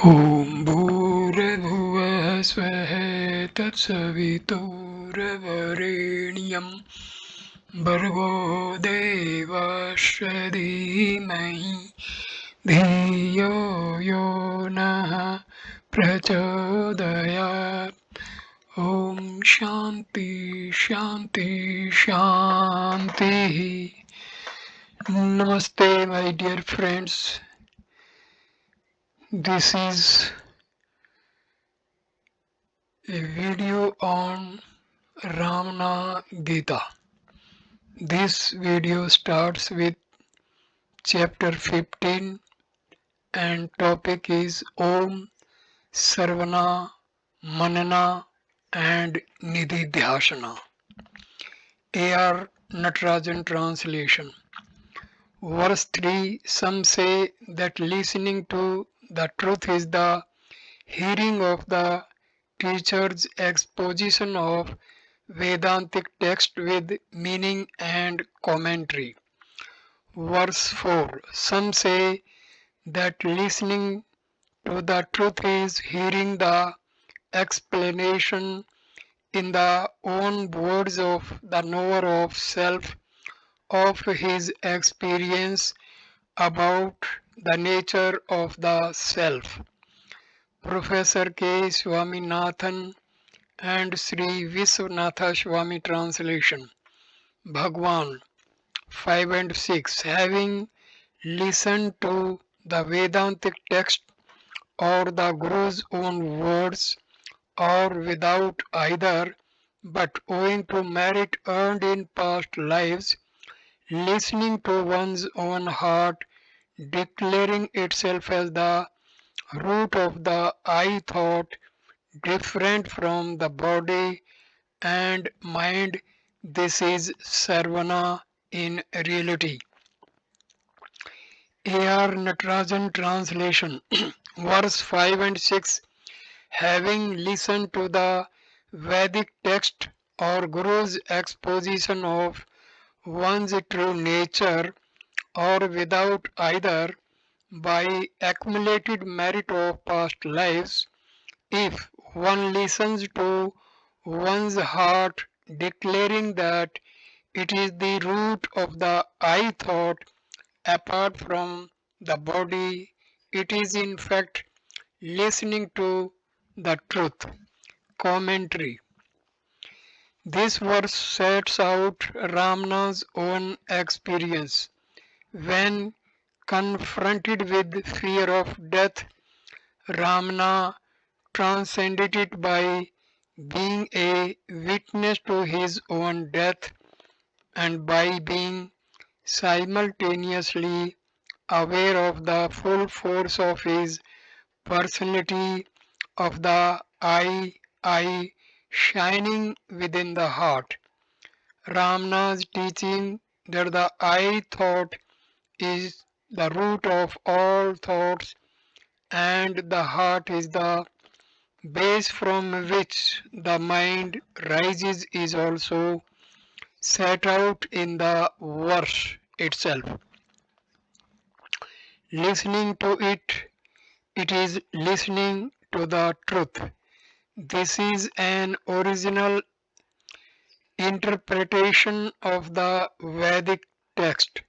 ॐ भूर्भुवः स्वः तत्सवितुर्वरेण्यं भर्गो देवस्य धीमहि धियो यो नः प्रचोदयात्. ॐ शान्ति शान्ति शान्तिः. Namaste, my dear friends. This is a video on Ramana Gita. This video starts with chapter 15 and topic is Om Sarvana Manana and Nididhyasana. A.R. Natarajan translation. Verse 3. Some say that listening to the truth is the hearing of the teacher's exposition of Vedantic text with meaning and commentary. Verse 4. Some say that listening to the truth is hearing the explanation in the own words of the knower of self of his experience about the nature of the self. Professor K. Swaminathan and Sri Viswanatha Swami translation. Bhagwan 5 and 6. Having listened to the Vedantic text or the Guru's own words or without either, but owing to merit earned in past lives, listening to one's own heart declaring itself as the root of the I thought different from the body and mind, this is Sarvana in reality. A.R. Natarajan translation. Verse 5 and 6. Having listened to the Vedic text or Guru's exposition of one's true nature or without either, by accumulated merit of past lives, if one listens to one's heart declaring that it is the root of the I thought apart from the body, it is in fact listening to the truth. Commentary. This verse sets out Ramana's own experience. When confronted with fear of death, Ramana transcended it by being a witness to his own death and by being simultaneously aware of the full force of his personality of the I shining within the heart. Ramana's teaching that the I thought is the root of all thoughts and the heart is the base from which the mind rises is also set out in the verse itself. Listening to it, it is listening to the truth. This is an original interpretation of the Vedic text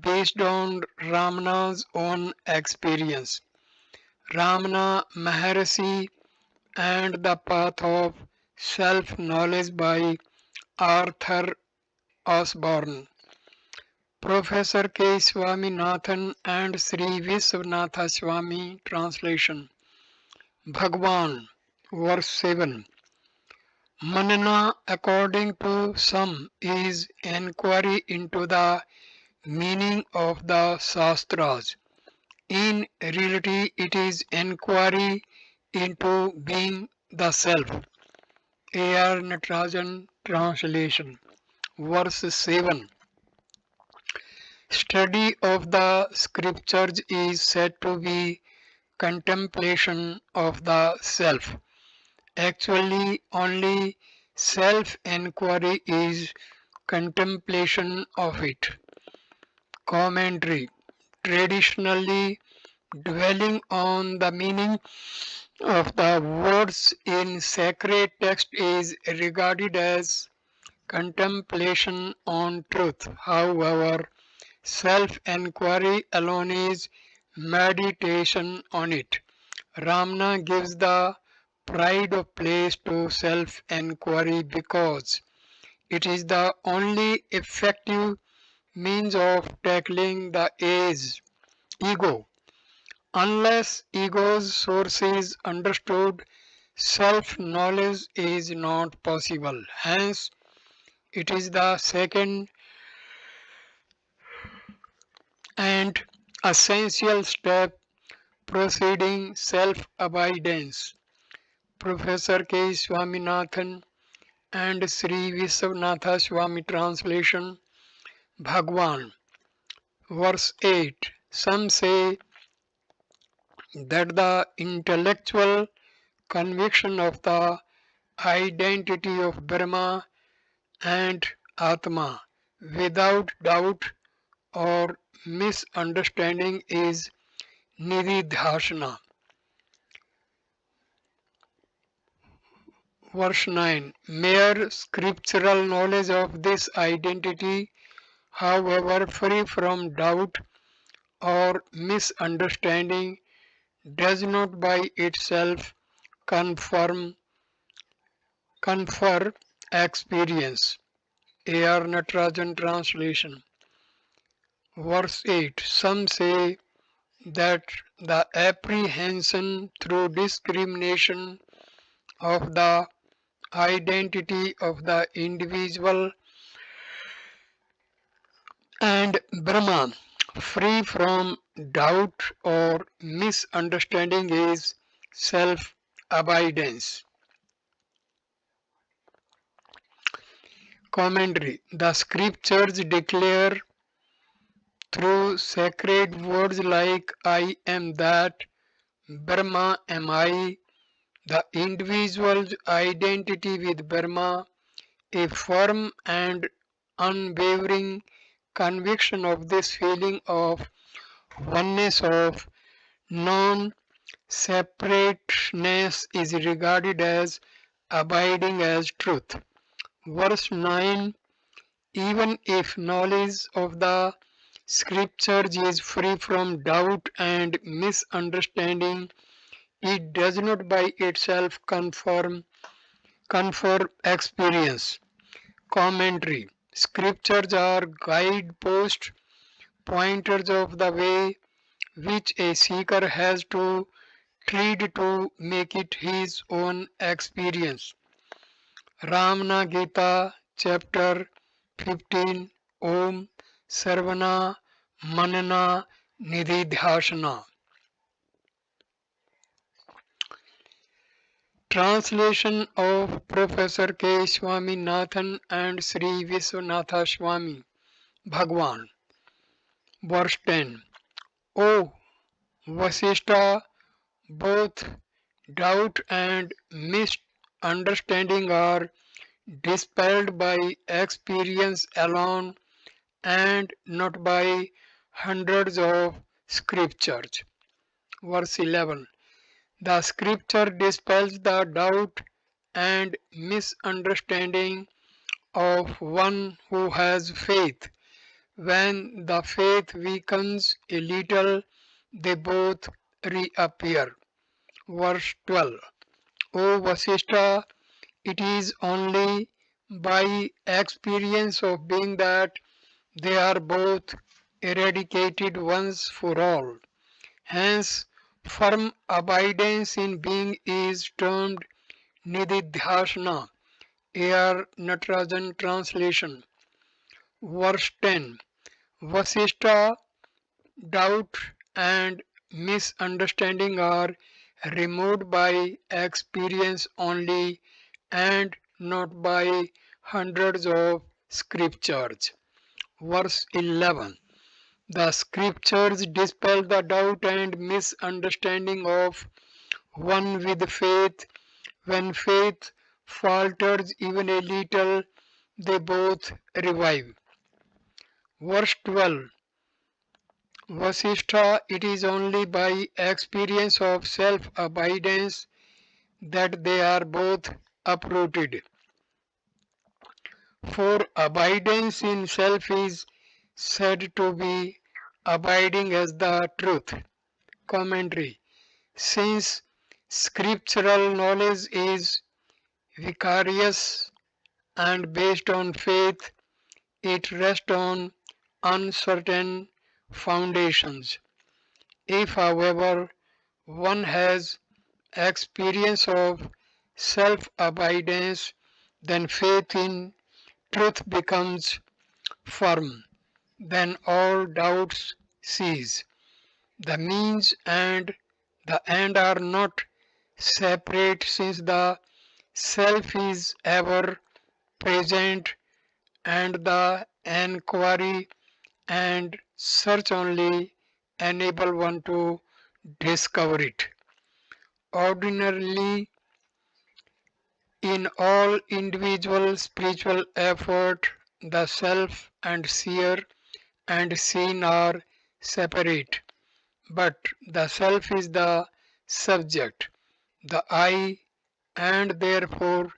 based on Ramana's own experience. Ramana Maharshi and the Path of Self-Knowledge by Arthur Osborne. Professor K. Swaminathan and Sri Viswanatha Swami translation. Bhagwan, verse 7. Manana, according to some, is inquiry into the meaning of the Shastras. In reality, it is inquiry into being the self. A.R. Natarajan translation. Verse 7. Study of the scriptures is said to be contemplation of the self. Actually, only self-inquiry is contemplation of it. Commentary. Traditionally, Dwelling on the meaning of the words in sacred text is regarded as contemplation on truth. However, self-enquiry alone is meditation on it. Ramana gives the pride of place to self-enquiry because it is the only effective means of tackling the ego. Unless ego's source is understood, self-knowledge is not possible. Hence, it is the second and essential step preceding self-abidance. Professor K. Swaminathan and Sri Viswanatha Swami translation Bhagwan verse 8. Some say that the intellectual conviction of the identity of Brahma and Atma without doubt or misunderstanding is Nididhasana. Verse 9. Mere scriptural knowledge of this identity, however free from doubt or misunderstanding, does not by itself confirm confer experience. A.R. Natarajan translation. Verse 8. Some say that the apprehension through discrimination of the identity of the individual and Brahma, free from doubt or misunderstanding, is self abidance. Commentary. The scriptures declare through sacred words like I am that, Brahma am I, the individual's identity with Brahma, a firm and unwavering conviction of this feeling of oneness of non separateness is regarded as abiding as truth. Verse 9. Even if knowledge of the scriptures is free from doubt and misunderstanding, it does not by itself confer experience. Commentary. Scriptures are guideposts, pointers of the way which a seeker has to tread to make it his own experience. Ramana Gita, chapter 15, Om Sarvana Manana Nididhyasana. Translation of Professor K. Swaminathan and Sri Viswanatha Swami Bhagwan. Verse 10. O Vasishtha, both doubt and misunderstanding are dispelled by experience alone and not by hundreds of scriptures. Verse 11. The scripture dispels the doubt and misunderstanding of one who has faith. When the faith weakens a little, they both reappear. Verse 12. O Vasishtha, it is only by experience of being that they are both eradicated once for all. Hence, firm abidance in being is termed Nididhyasana. A.R. Natarajan translation. Verse 10. Vasishtha, doubt and misunderstanding are removed by experience only and not by hundreds of scriptures. Verse 11. The scriptures dispel the doubt and misunderstanding of one with faith. When faith falters even a little, they both revive. Verse 12. Vasishtha, it is only by experience of self-abidance that they are both uprooted. For abidance in self is said to be abiding as the truth. Commentary. Since scriptural knowledge is vicarious and based on faith, it rests on uncertain foundations. If, however, one has experience of self abidance, then faith in truth becomes firm. Then all doubts cease. The means and the end are not separate since the self is ever present and the enquiry and search only enable one to discover it. Ordinarily, in all individual spiritual effort, the self and seer and seen are separate, but the self is the subject, the I, and therefore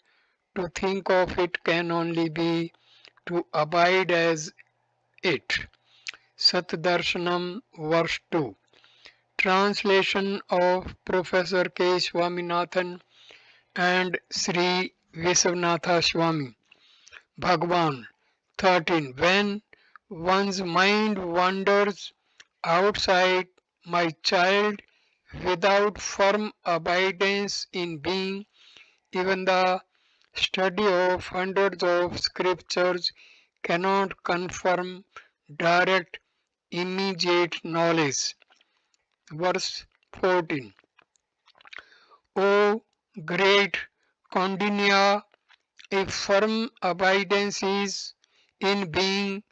to think of it can only be to abide as it. Satdarshanam, verse 2. Translation of Professor K. Swaminathan and Sri Viswanatha Swami. Bhagwan 13. When one's mind wanders outside, my child, without firm abidance in being, even the study of hundreds of scriptures cannot confirm direct, immediate knowledge. Verse 14. O great Kondinya, if firm abidance is in being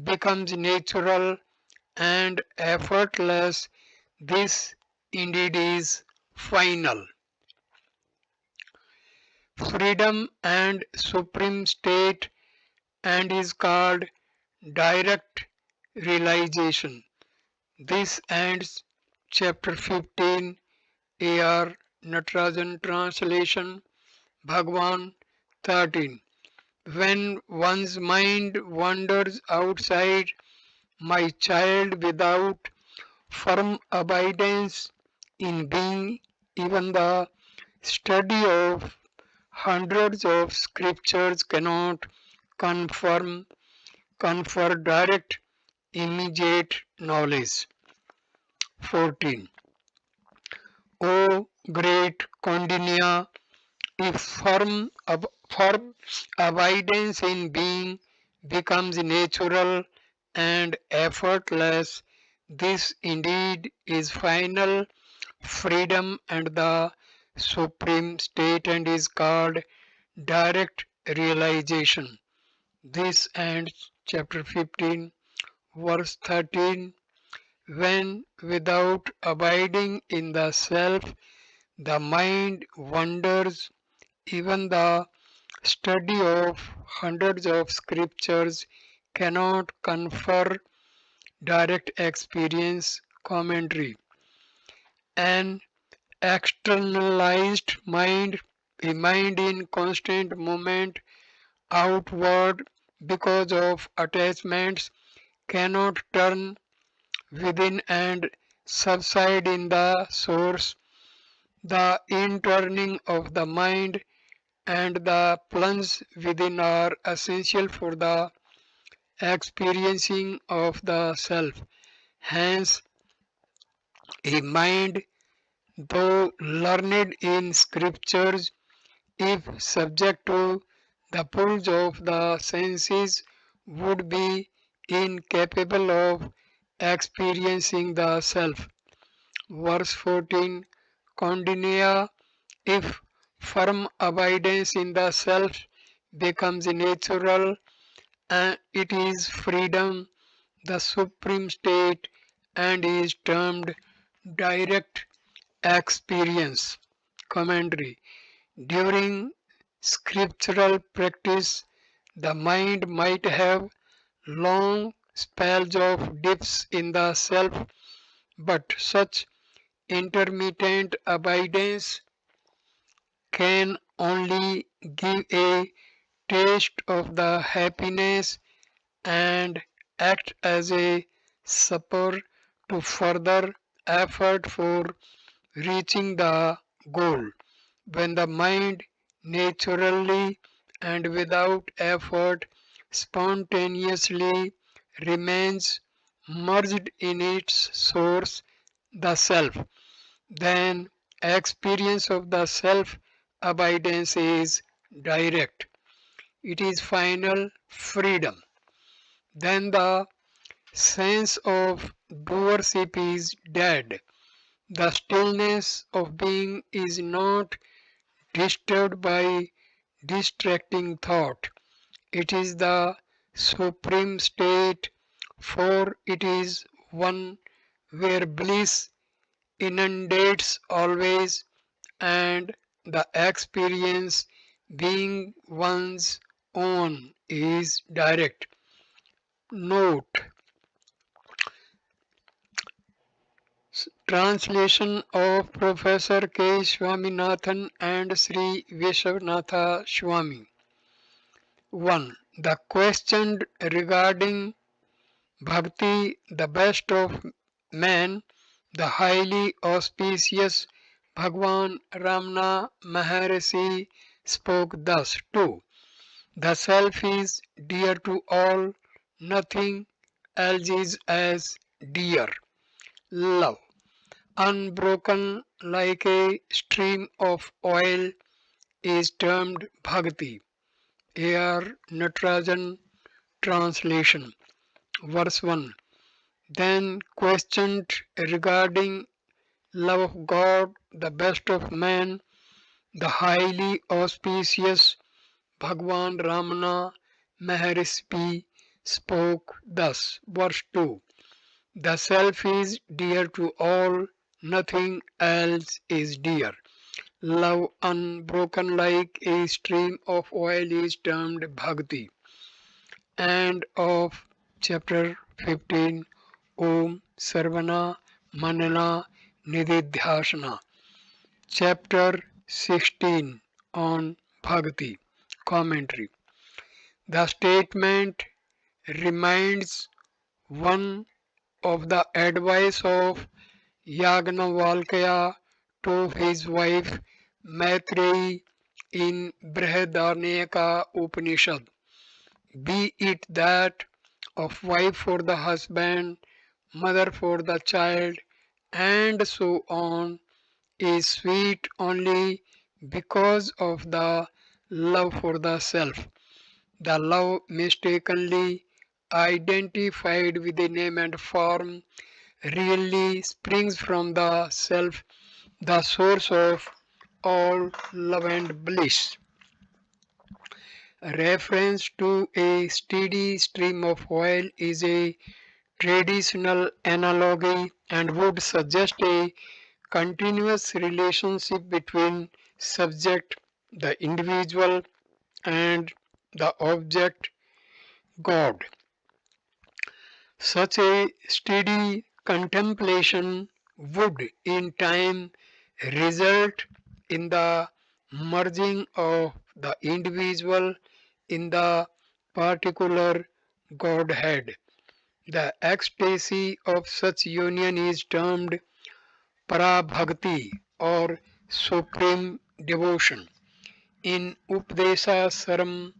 becomes natural and effortless, this indeed is final. Freedom and supreme state and is called direct realization. This ends chapter 15. A.R. Natarajan translation. Bhagwan 13. When one's mind wanders outside, my child, without firm abidance in being, even the study of hundreds of scriptures cannot confirm, confer direct, immediate knowledge. 14. O great Kondinya, if firm abidance in being becomes natural and effortless, this indeed is final freedom and the supreme state and is called direct realization. This ends chapter 15, verse 13. When without abiding in the self, the mind wanders, even the study of hundreds of scriptures cannot confer direct experience. Commentary. An externalized mind, a mind in constant movement outward because of attachments, cannot turn within and subside in the source. The inturning of the mind and the plunge within are essential for the experiencing of the self. Hence, a mind, though learned in scriptures, if subject to the pulls of the senses, would be incapable of experiencing the self. Verse 14. Kondinya, if firm abidance in the self becomes natural, and it is freedom, the supreme state, and is termed direct experience. Commentary. During scriptural practice, the mind might have long spells of dips in the self, but such intermittent abidance can only give a taste of the happiness and act as a spur to further effort for reaching the goal. When the mind naturally and without effort spontaneously remains merged in its source, the self, then experience of the self abidance is direct. It is final freedom. Then the sense of doership is dead. The stillness of being is not disturbed by distracting thought. It is the supreme state, for it is one where bliss inundates always and the experience being one's own is direct. Note: Translation of Professor K. Swaminathan and Sri Vishwanatha Swami. 1. The question regarding Bhakti, the best of men, the highly auspicious Bhagwan Ramana Maharshi spoke thus too. The self is dear to all, nothing else is as dear. Love, unbroken like a stream of oil, is termed Bhakti. A.R. Natarajan Translation. Verse 1. Then questioned regarding love of God, the best of man, the highly auspicious Bhagwan Ramana Maharshi spoke thus. Verse 2. The self is dear to all, nothing else is dear. Love unbroken like a stream of oil is termed bhakti. End of chapter 15. Om Sarvana Manana Nididhyasana. Chapter 16 on Bhakti. Commentary. The statement reminds one of the advice of Yagnavalkya to his wife Maitreyi in Brihadaranyaka Upanishad. Be it that of wife for the husband, mother for the child, and so on, is sweet only because of the love for the self. The love mistakenly identified with the name and form really springs from the self, the source of all love and bliss. Reference to a steady stream of oil is a traditional analogy and would suggest a continuous relationship between subject, the individual, and the object, God. Such a steady contemplation would in time result in the merging of the individual in the particular Godhead. The ecstasy of such union is termed parabhakti or supreme devotion. In Upadesa Saram,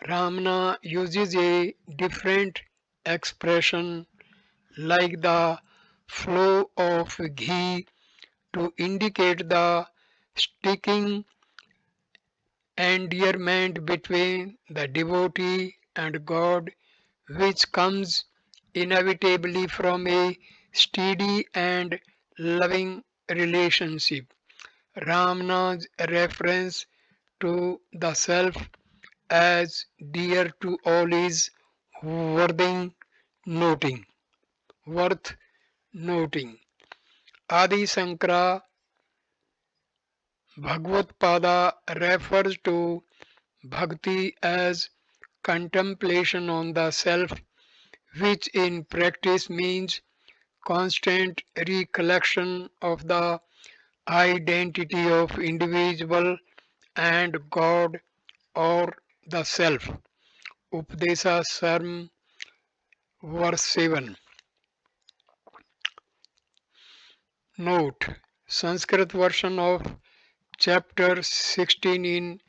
Ramana uses a different expression like the flow of ghee to indicate the sticking endearment between the devotee and God, which comes inevitably from a steady and loving relationship. Ramana's reference to the self as dear to all is worth noting. Worth noting. Adi Sankara Bhagavad refers to bhakti as contemplation on the self which in practice means constant recollection of the identity of individual and God or the self. Upadesa Sarm, verse 7. Note: Sanskrit version of chapter 16 in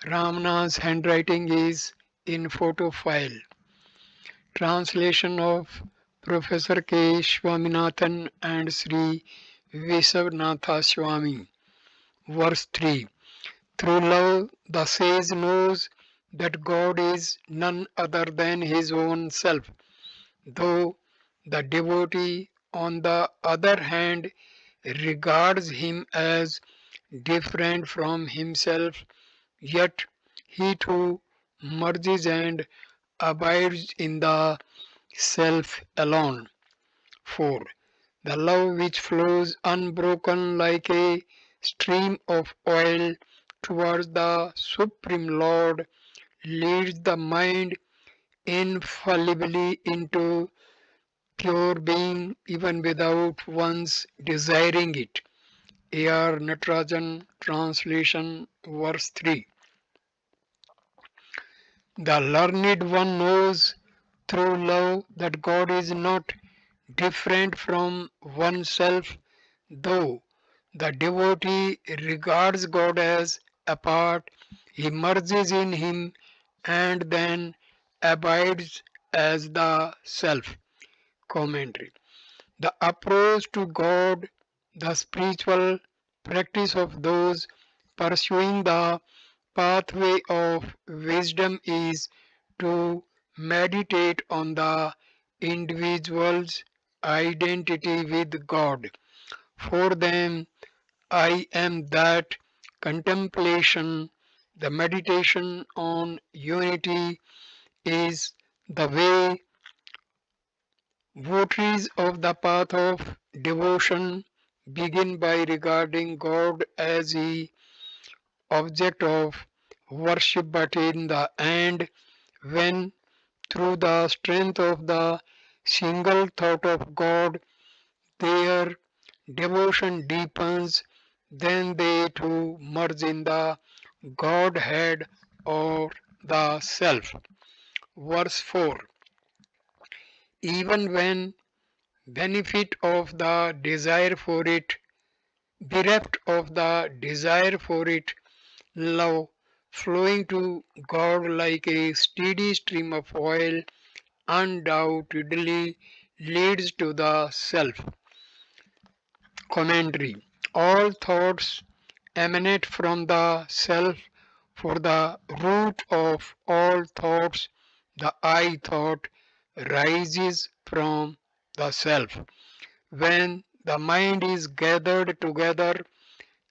Ramana's handwriting is in photo file. Translation of Professor K. Swaminathan and Sri Viswanatha Swami. Verse 3. Through love, the sage knows that God is none other than his own self, though the devotee, on the other hand, regards him as different from himself, yet he too merges and abides in the self alone. 4. The love which flows unbroken like a stream of oil towards the Supreme Lord leads the mind infallibly into pure being even without once desiring it. A.R. Natarajan, translation, verse 3. The learned one knows through love that God is not different from oneself, though the devotee regards God as apart, he merges in him and then abides as the self. Commentary. The approach to God, the spiritual practice of those pursuing the pathway of wisdom is to meditate on the individual's identity with God. For them, I am that contemplation, the meditation on unity is the way votaries of the path of devotion begin by regarding God as the object of worship, but in the end, when through the strength of the single thought of God their devotion deepens, then they too merge in the Godhead or the Self. Verse 4. Even when benefit of the desire for it, bereft of the desire for it, love flowing to God like a steady stream of oil undoubtedly leads to the self. Commentary. All thoughts emanate from the self, for the root of all thoughts, the I thought, rises from the self. When the mind is gathered together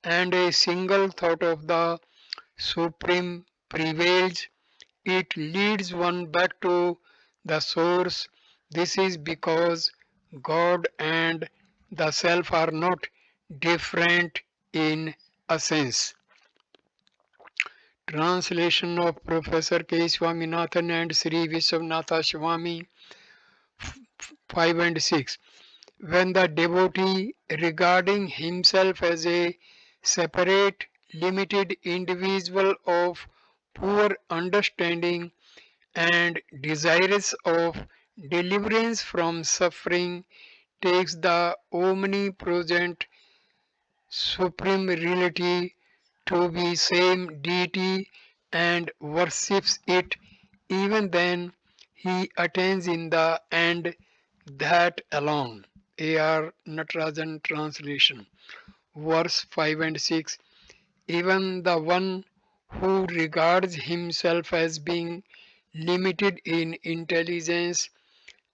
and a single thought of the Supreme prevails, it leads one back to the source. This is because God and the self are not different in essence. Translation of Professor K. Swaminathan and Sri Viswanatha Swami 5 and 6. When the devotee, regarding himself as a separate, limited individual of poor understanding and desirous of deliverance from suffering, takes the omnipresent supreme reality to be same deity and worships it, even then he attains in the end that alone. A.R. Natarajan, translation. Verse 5 and 6. Even the one who regards himself as being limited in intelligence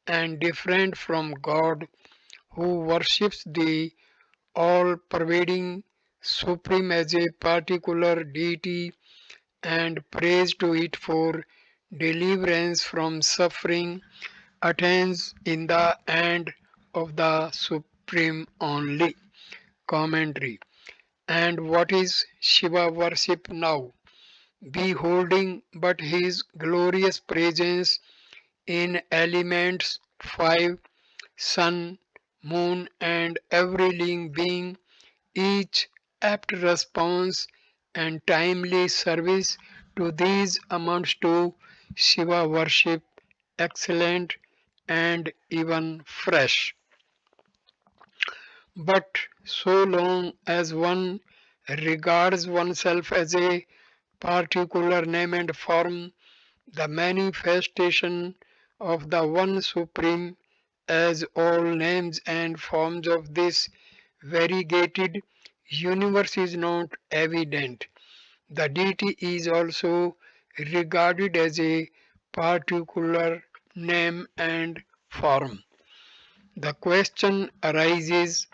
and different from God, who worships the all pervading Supreme as a particular deity and prays to it for deliverance from suffering, attains in the end of the Supreme only. Commentary. And what is Shiva worship now? Beholding but his glorious presence in elements 5. Sun, moon, and every living being, each apt response and timely service to these amounts to Shiva worship, excellent and even fresh. But so long as one regards oneself as a particular name and form, the manifestation of the One Supreme, as all names and forms of this variegated universe is not evident. The deity is also regarded as a particular name and form. The question arises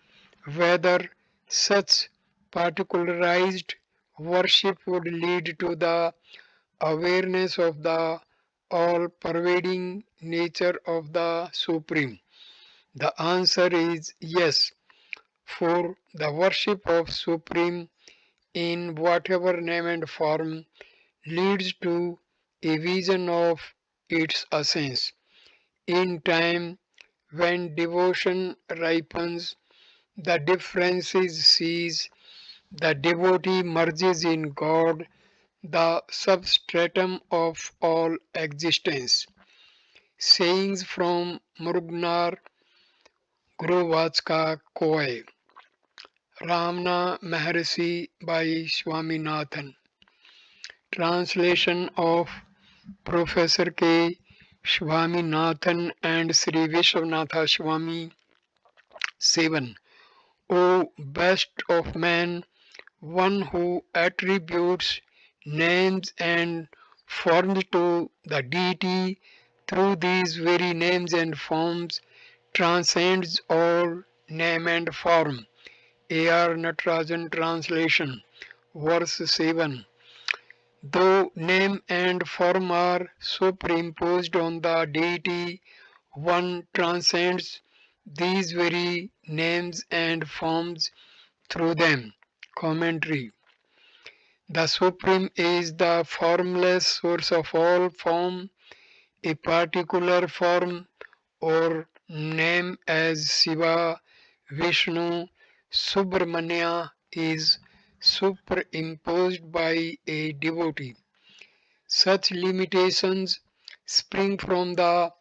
whether such particularized worship would lead to the awareness of the all pervading nature of the Supreme. The answer is yes, for the worship of Supreme in whatever name and form leads to a vision of its essence. In time, when devotion ripens, the differences cease, the devotee merges in God, the substratum of all existence. Sayings from Murugnar Guruvachka Koi, Ramana Maharshi by Swaminathan. Translation of Professor K. Swaminathan and Sri Vishwanatha Swami. 7. O best of men, one who attributes names and forms to the deity through these very names and forms transcends all name and form. A.R. Natarajan translation. Verse 7. Though name and form are superimposed on the deity, one transcends these very names and forms through them. Commentary. The Supreme is the formless source of all form. A particular form or name as Shiva, Vishnu, Subramanya is superimposed by a devotee. Such limitations spring from the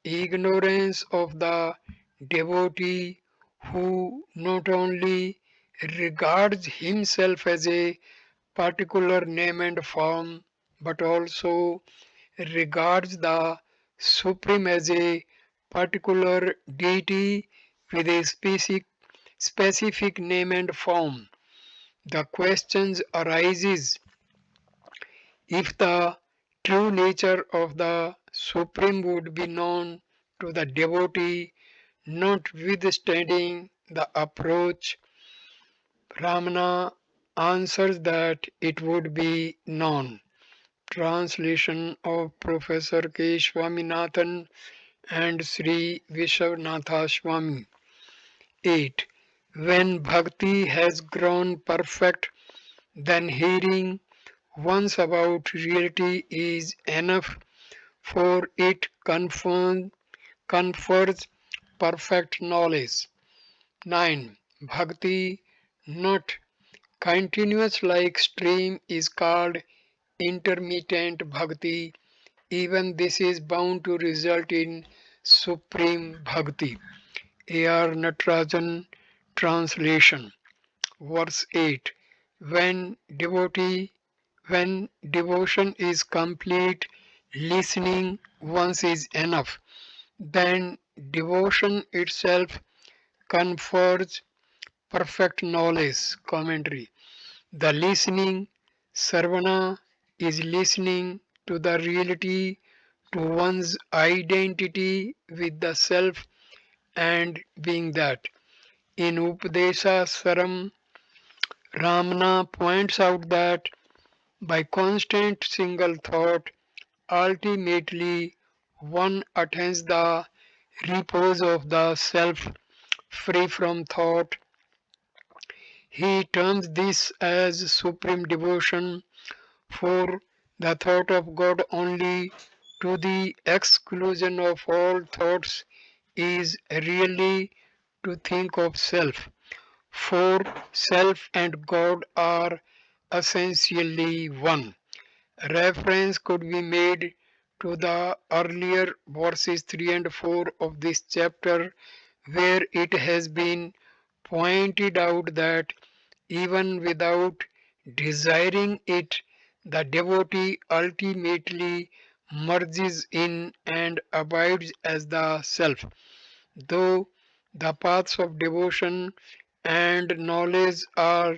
ignorance of the devotee who not only regards himself as a particular name and form but also regards the Supreme as a particular deity with a specific name and form. The question arises if the true nature of the Supreme would be known to the devotee, notwithstanding the approach. Ramana answers that it would be known. Translation of Professor K. Swaminathan and Sri Vishwanatha Swami. 8. When bhakti has grown perfect, then hearing once about reality is enough, for it confers perfect knowledge. 9. Bhakti, not continuous like stream, is called intermittent bhakti. Even this is bound to result in supreme bhakti. A.R. Natarajan translation. Verse 8. When when devotion is complete, listening once is enough. Then devotion itself confers perfect knowledge. Commentary. The listening, sarvana, is listening to the reality, to one's identity with the self and being that. In Upadesha Saram, Ramana points out that by constant single thought, ultimately one attains the repose of the self free from thought. He terms this as supreme devotion, for the thought of God only to the exclusion of all thoughts is really to think of self, for self and God are essentially one. Reference could be made to the earlier verses 3 and 4 of this chapter, where it has been pointed out that even without desiring it, the devotee ultimately merges in and abides as the self. Though the paths of devotion and knowledge are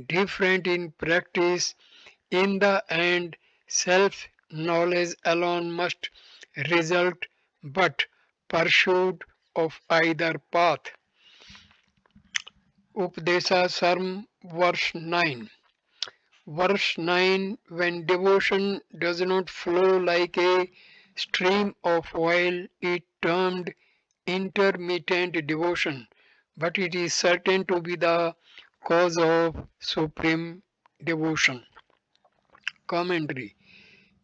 different in practice, in the end, self knowledge alone must result, but pursuit of either path. Updesa Sarm, verse 9. Verse 9: When devotion does not flow like a stream of oil, it termed intermittent devotion, but it is certain to be the cause of supreme devotion. Commentary: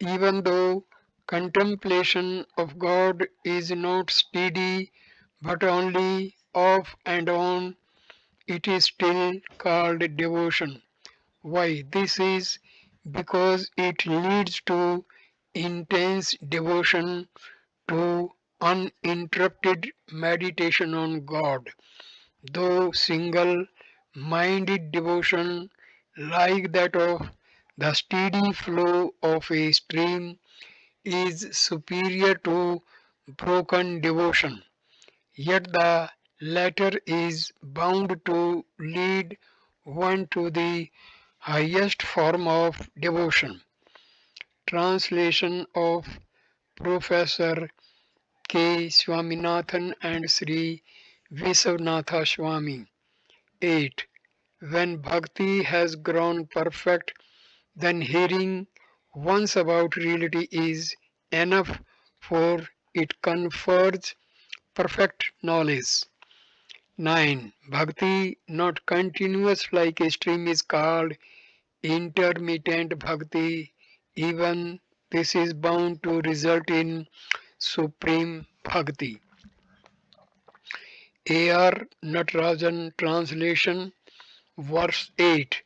Even though contemplation of God is not steady but only off and on, it is still called devotion. Why? This is because it leads to intense devotion, to uninterrupted meditation on God. Though single minded devotion, like that of the steady flow of a stream, is superior to broken devotion, yet the latter is bound to lead one to the highest form of devotion. Translation of Professor K. Swaminathan and Sri Viswanatha Swami. 8. When bhakti has grown perfect, then hearing once about reality is enough, for it confers perfect knowledge. 9. Bhakti, not continuous like a stream, is called intermittent bhakti. Even this is bound to result in supreme bhakti. A.R. Natarajan translation, verse 8.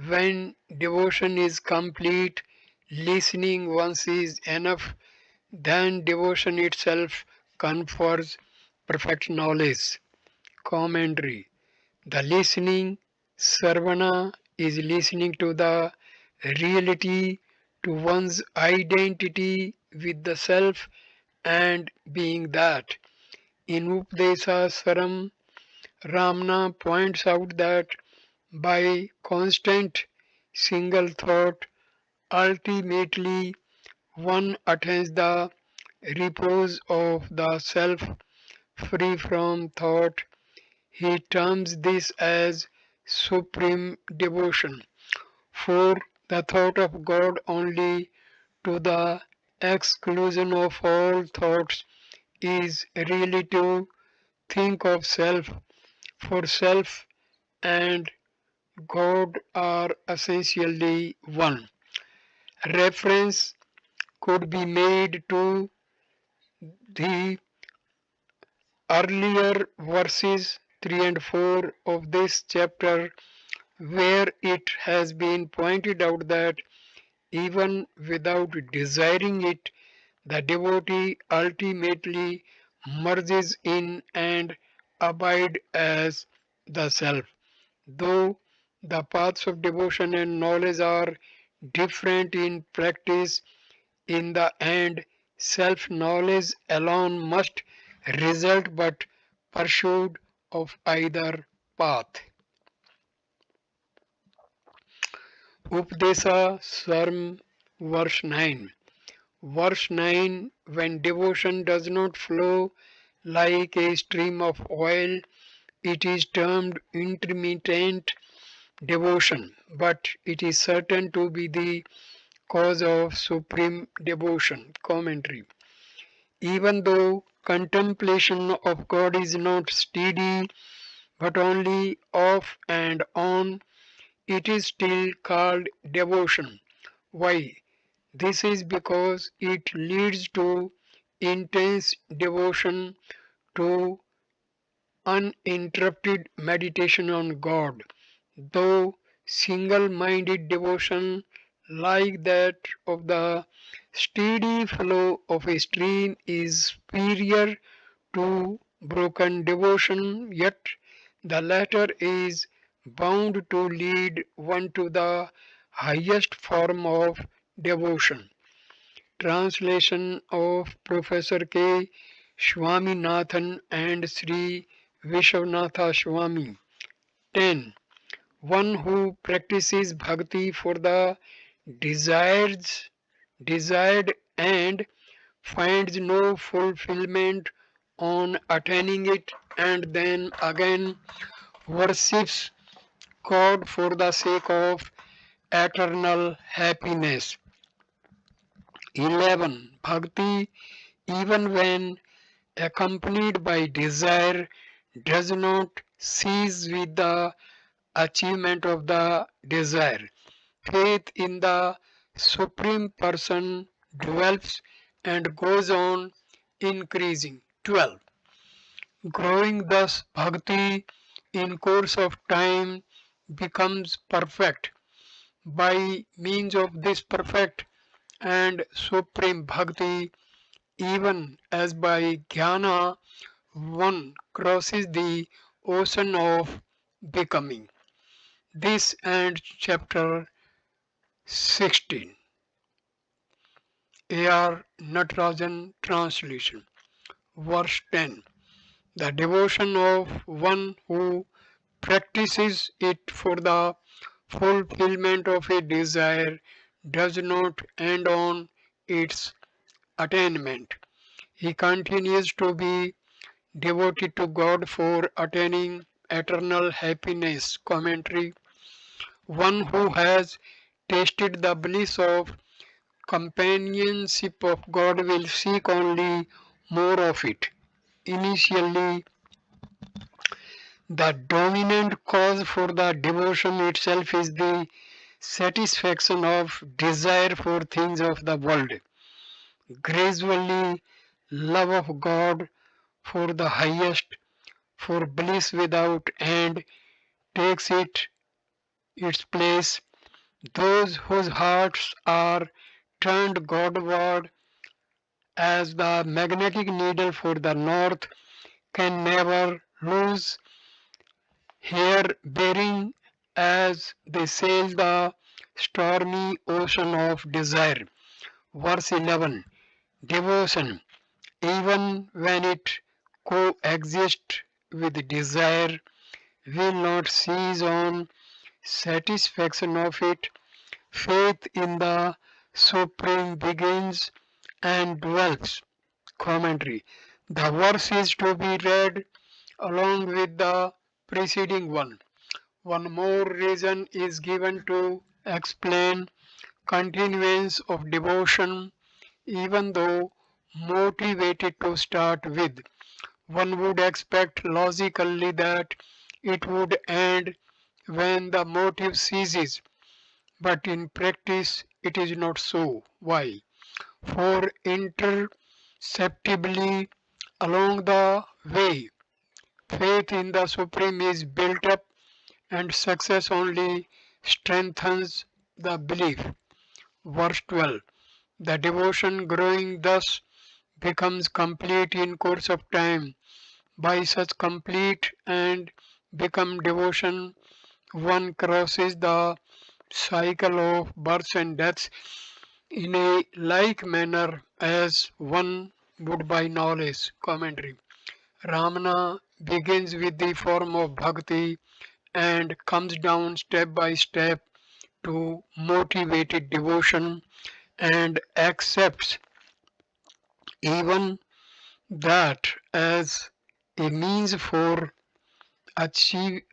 When devotion is complete, listening once is enough, then devotion itself confers perfect knowledge. Commentary: The listening, Sarvana, is listening to the reality, to one's identity with the self and being that. In Updesa Saram, Ramana points out that by constant single thought, ultimately one attains the repose of the self, free from thought. He terms this as supreme devotion, for the thought of God only, to the exclusion of all thoughts, is really to think of self, for self and God are essentially one. Reference could be made to the earlier verses 3 and 4 of this chapter, where it has been pointed out that even without desiring it, the devotee ultimately merges in and abides as the self. Though the paths of devotion and knowledge are different in practice, in the end, self knowledge alone must result, but pursuit of either path. Updesa Sarm, verse 9. Verse 9: When devotion does not flow like a stream of oil, it is termed intermittent devotion, but it is certain to be the cause of supreme devotion. Commentary: Even though contemplation of God is not steady but only off and on, it is still called devotion. Why? This is because it leads to intense devotion, to uninterrupted meditation on God, though single minded devotion like that of the steady flow of a stream is superior to broken devotion, yet the latter is bound to lead one to the highest form of devotion. Translation of Professor K. Swaminathan and Sri Vishwanatha Swami. 10. One who practices bhakti for the desires, desired and finds no fulfillment on attaining it and then again worships God for the sake of eternal happiness. 11. Bhakti, even when accompanied by desire, does not cease with the achievement of the desire. Faith in the Supreme Person develops and goes on increasing. 12. Growing thus, bhakti in course of time becomes perfect. By means of this perfect and supreme bhakti, even as by jnana, one crosses the ocean of becoming. This ends chapter 16. A.R. Natarajan translation. Verse 10. The devotion of one who practices it for the fulfillment of a desire does not end on its attainment. He continues to be devoted to God for attaining eternal happiness. Commentary. One who has tasted the bliss of companionship of God will seek only more of it. Initially, the dominant cause for the devotion itself is the satisfaction of desire for things of the world. Gradually, love of God for the highest, for bliss without end, takes its place. Those whose hearts are turned Godward as the magnetic needle for the north can never lose hair bearing as they sail the stormy ocean of desire. Verse 11. Devotion, even when it coexists with desire, will not cease on satisfaction of it. Faith in the Supreme begins and dwells. Commentary. The verse is to be read along with the preceding one. One more reason is given to explain continuance of devotion, even though motivated to start with. One would expect logically that it would end when the motive ceases, but in practice it is not so. Why? For imperceptibly along the way, faith in the Supreme is built up and success only strengthens the belief. Verse 12. The devotion growing thus becomes complete in course of time. By such complete and become devotion, one crosses the cycle of births and deaths in a like manner as one would by knowledge. Commentary. Ramana begins with the form of bhakti and comes down step by step to motivated devotion and accepts even that as a means for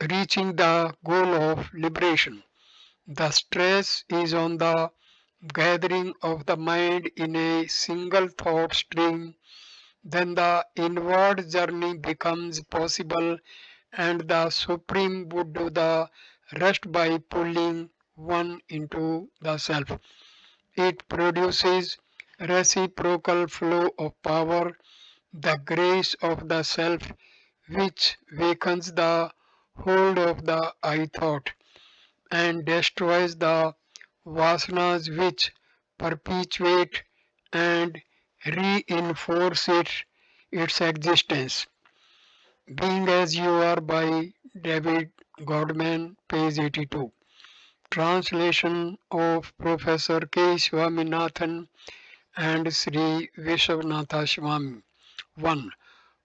reaching the goal of liberation. The stress is on the gathering of the mind in a single thought stream. Then the inward journey becomes possible and the Supreme would do the rest by pulling one into the self. It produces reciprocal flow of power. the grace of the self which wakens the hold of the I thought and destroys the vasanas which perpetuate and reinforce its existence. Being as You Are by David Godman, page 82. Translation of Professor K. Swaminathan and Sri Vishwanatha Swami. 1.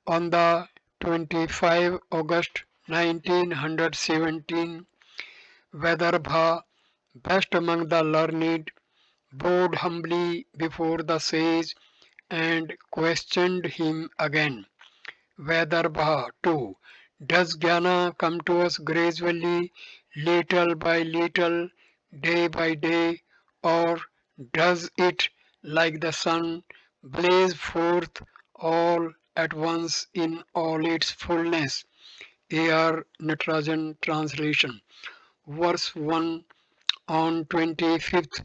On the 25 August 1917, Vedarbha, best among the learned, bowed humbly before the sage and questioned him again. Vedarbha too. Does jnana come to us gradually, little by little, day by day, or does it, like the sun, blaze forth all at once in all its fullness? A.R. Natarajan translation. Verse 1 on 25th.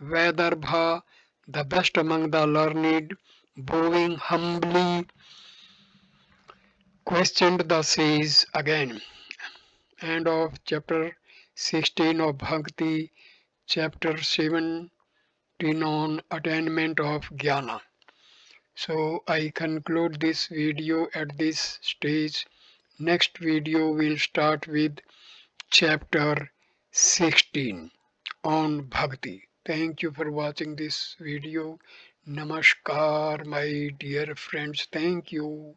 Vedarbha, the best among the learned, bowing humbly, questioned the sage again. End of chapter 16 of Bhakti, chapter 17 on attainment of jnana. So I conclude this video at this stage. Next video will start with chapter 16 on Bhakti. Thank you for watching this video. Namaskar, my dear friends. Thank you.